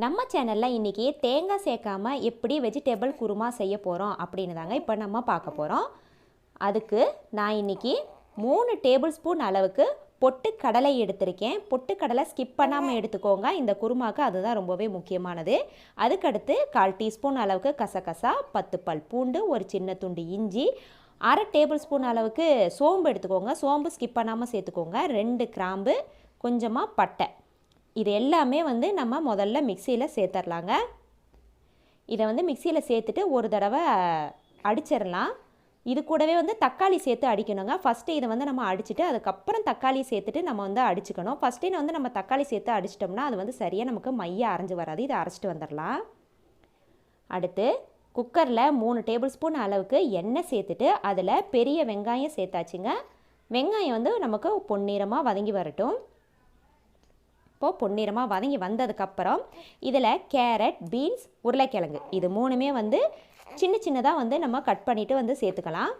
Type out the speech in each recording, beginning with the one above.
நம்ம சேனலில் இன்றைக்கி தேங்காய் சேர்க்காம எப்படி வெஜிடபிள் குருமா செய்ய போகிறோம் அப்படின்னு தாங்க இப்போ நம்ம பார்க்க போகிறோம். அதுக்கு நான் இன்றைக்கி 3 டேபிள் ஸ்பூன் அளவுக்கு பொட்டுக்கடலை எடுத்திருக்கேன். பொட்டுக்கடலை ஸ்கிப் பண்ணாமல் எடுத்துக்கோங்க, இந்த குருமாவுக்கு அதுதான் ரொம்பவே முக்கியமானது. அதுக்கடுத்து 1/4 டீஸ்பூன் அளவுக்கு கசகசா, 10 பல் பூண்டு, ஒரு சின்ன துண்டு இஞ்சி, 1/2 டேபிள் ஸ்பூன் அளவுக்கு சோம்பு எடுத்துக்கோங்க. சோம்பு ஸ்கிப் பண்ணாமல் சேர்த்துக்கோங்க. 2 கிராம்பு, கொஞ்சமாக பட்டை. இது எல்லாமே நம்ம முதல்ல மிக்சியில் சேர்த்துடலாங்க. இதை மிக்சியில் சேர்த்துட்டு ஒரு தடவை அடிச்சிடலாம். இது கூடவே தக்காளி சேர்த்து அடிக்கணுங்க. ஃபஸ்ட்டு இதை நம்ம அடிச்சுட்டு அதுக்கப்புறம் தக்காளி சேர்த்துட்டு நம்ம அடிச்சுக்கணும். ஃபஸ்ட்டே நம்ம தக்காளி சேர்த்து அடிச்சிட்டோம்னா அது சரியாக நமக்கு மைய அரைஞ்சு வராது. இதை அரைச்சிட்டு வந்துடலாம். அடுத்து குக்கரில் 3 டேபிள் ஸ்பூன் அளவுக்கு எண்ணெய் சேர்த்துட்டு அதில் பெரிய வெங்காயம் சேர்த்தாச்சுங்க. வெங்காயம் நமக்கு பொன்னிறமாக வதங்கி வரட்டும். இப்போது பொன்னிறமாக வதங்கி வந்ததுக்கப்புறம் இதில் கேரட், பீன்ஸ், உருளைக்கிழங்கு இது மூணுமே சின்ன சின்னதாக நம்ம கட் பண்ணிவிட்டு சேர்த்துக்கலாம்.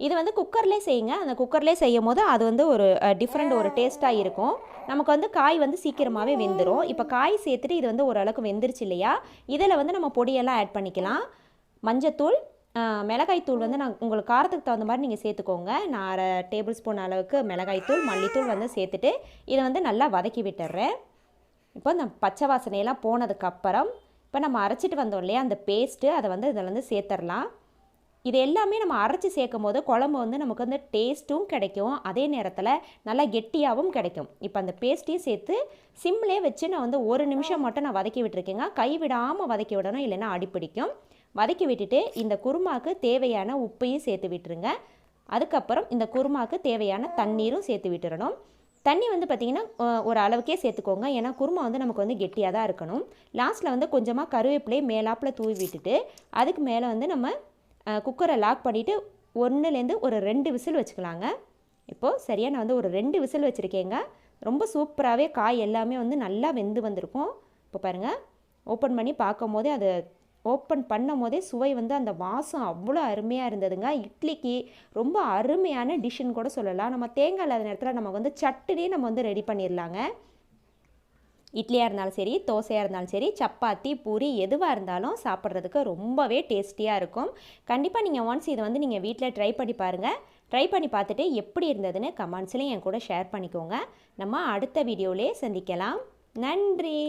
இது குக்கர்லேயே செய்யுங்க. அந்த குக்கர்லேயே செய்யும் போது அது ஒரு டிஃப்ரெண்ட் ஒரு டேஸ்ட்டாக இருக்கும். நமக்கு காய் சீக்கிரமாகவே வெந்துடும். இப்போ காய் சேர்த்துட்டு இது ஓரளவுக்கு வெந்துருச்சு இல்லையா, இதில் நம்ம பொடியெல்லாம் ஆட் பண்ணிக்கலாம். மஞ்சத்தூள், மிளகாய்த்தூள் நான் உங்களுக்கு காரத்துக்கு தகுந்த மாதிரி நீங்கள் சேர்த்துக்கோங்க. நான் 1/2 டேபிள் ஸ்பூன் அளவுக்கு மிளகாய்த்தூள், மல்லித்தூள் சேர்த்துட்டு இதை நல்லா வதக்கி விட்டுறேன். இப்போ இந்த பச்சை வாசனையெல்லாம் போனதுக்கப்புறம் இப்போ நம்ம அரைச்சிட்டு வந்தோம் இல்லையா அந்த பேஸ்ட்டு, அதை இதில் சேர்த்துடலாம். இது எல்லாமே நம்ம அரைச்சி சேர்க்கும் போது குழம்பு நமக்கு டேஸ்ட்டும் கிடைக்கும், அதே நேரத்தில் நல்லா கெட்டியாகவும் கிடைக்கும். இப்போ அந்த பேஸ்ட்டையும் சேர்த்து சிம்லேயே வச்சு நான் 1 நிமிஷம் மட்டும் நான் வதக்கி விட்டுருக்கேங்க. கைவிடாமல் வதக்கி விடணும், இல்லைன்னா அடிப்பிடிக்கும். வதக்கி விட்டுட்டு இந்த குருமாவுக்கு தேவையான உப்பையும் சேர்த்து விட்டுருங்க. அதுக்கப்புறம் இந்த குருமாவுக்கு தேவையான தண்ணீரும் சேர்த்து விட்டுறணும். தண்ணி பார்த்திங்கன்னா ஒரு அளவுக்கே சேர்த்துக்கோங்க, ஏன்னா குருமா நமக்கு கெட்டியாக தான் இருக்கணும். லாஸ்ட்டில் கொஞ்சமாக கருவேப்பிலையை மேலாப்பில் தூவி விட்டுட்டு அதுக்கு மேலே நம்ம குக்கரை லாக் பண்ணிவிட்டு 1லேருந்து ஒரு 2 விசில் வச்சுக்கலாங்க. இப்போது சரியாக நான் ஒரு 2 விசில் வச்சுருக்கேங்க. ரொம்ப சூப்பராகவே காய் எல்லாமே நல்லா வெந்து வந்திருக்கும். இப்போ பாருங்கள், ஓப்பன் பண்ணி பார்க்கும் போதே அது ஓப்பன் பண்ணும் போதே சுவை அந்த வாசம் அவ்வளோ அருமையாக இருந்ததுங்க. இட்லிக்கு ரொம்ப அருமையான டிஷ்ஷுன்னு கூட சொல்லலாம். நம்ம தேங்காய் இல்லாத நேரத்தில் நம்ம சட்டுனே நம்ம ரெடி பண்ணிடலாங்க. இட்லியாக இருந்தாலும் சரி, தோசையாக இருந்தாலும் சரி, சப்பாத்தி, பூரி எதுவாக இருந்தாலும் சாப்பிட்றதுக்கு ரொம்பவே டேஸ்டியாக இருக்கும். கண்டிப்பாக நீங்கள் ஒன்ஸ் இதை நீங்கள் வீட்டில் ட்ரை பண்ணி பாருங்கள். ட்ரை பண்ணி பார்த்துட்டு எப்படி இருந்ததுன்னு கமெண்ட்ஸ்லையும் என் கூட ஷேர் பண்ணிக்கோங்க. நம்ம அடுத்த வீடியோவிலே சந்திக்கலாம். நன்றி.